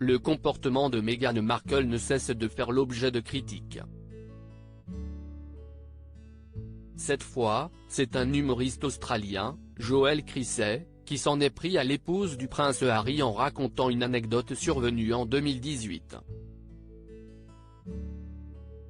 le comportement de Meghan Markle ne cesse de faire l'objet de critiques. Cette fois, c'est un humoriste australien, Joel Chrisey, qui s'en est pris à l'épouse du prince Harry en racontant une anecdote survenue en 2018.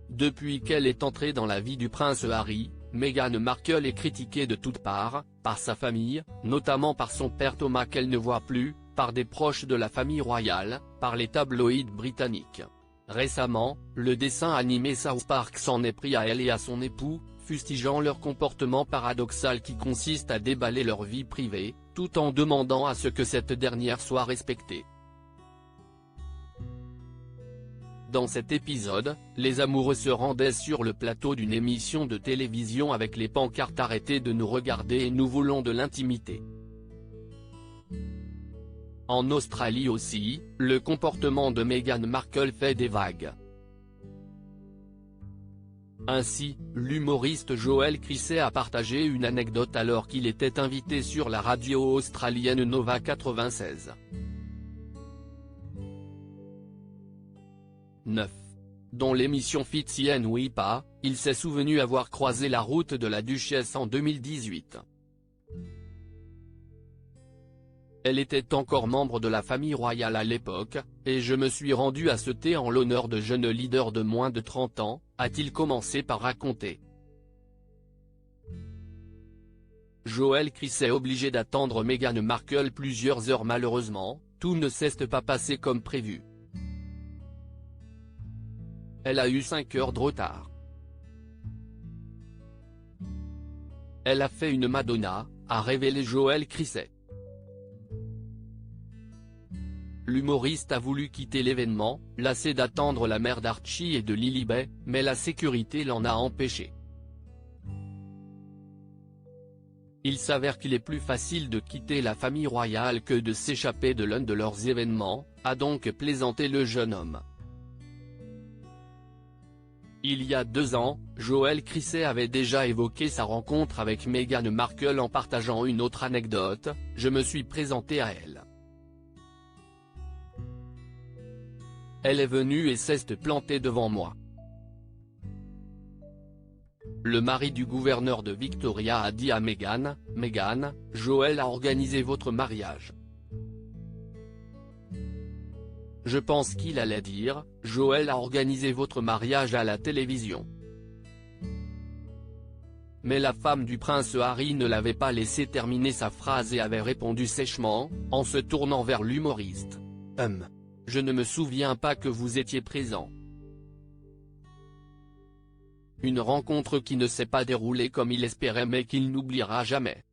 Depuis qu'elle est entrée dans la vie du prince Harry, Meghan Markle est critiquée de toutes parts, par sa famille, notamment par son père Thomas qu'elle ne voit plus, par des proches de la famille royale, par les tabloïds britanniques. Récemment, le dessin animé South Park s'en est pris à elle et à son époux, fustigeant leur comportement paradoxal qui consiste à déballer leur vie privée, tout en demandant à ce que cette dernière soit respectée. Dans cet épisode, les amoureux se rendaient sur le plateau d'une émission de télévision avec les pancartes « Arrêtez de nous regarder et nous voulons de l'intimité ». En Australie aussi, le comportement de Meghan Markle fait des vagues. Ainsi, l'humoriste Joel Chrisey a partagé une anecdote alors qu'il était invité sur la radio australienne Nova 96. 9. Dans l'émission Fitzy and Wipa, il s'est souvenu avoir croisé la route de la duchesse en 2018. Elle était encore membre de la famille royale à l'époque, et je me suis rendu à ce thé en l'honneur de jeunes leaders de moins de 30 ans, a-t-il commencé par raconter. Joel Chrisey est obligé d'attendre Meghan Markle plusieurs heures. Malheureusement, tout ne s'est pas passé comme prévu. Elle a eu 5 heures de retard. Elle a fait une Madonna, a révélé Joel Chrisey. L'humoriste a voulu quitter l'événement, lassé d'attendre la mère d'Archie et de Lilibet, mais la sécurité l'en a empêché. Il s'avère qu'il est plus facile de quitter la famille royale que de s'échapper de l'un de leurs événements, a donc plaisanté le jeune homme. Il y a 2 ans, Joel Chrisey avait déjà évoqué sa rencontre avec Meghan Markle en partageant une autre anecdote « Je me suis présenté à elle. Elle est venue et s'est plantée devant moi. Le mari du gouverneur de Victoria a dit à Meghan, « Meghan, Joel a organisé votre mariage. » Je pense qu'il allait dire, « Joel a organisé votre mariage à la télévision. » Mais la femme du prince Harry ne l'avait pas laissé terminer sa phrase et avait répondu sèchement, en se tournant vers l'humoriste. Je ne me souviens pas que vous étiez présent. » Une rencontre qui ne s'est pas déroulée comme il espérait mais qu'il n'oubliera jamais.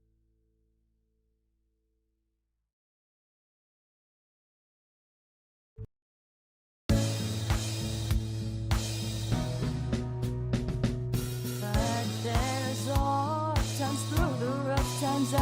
But there's all times through the rough times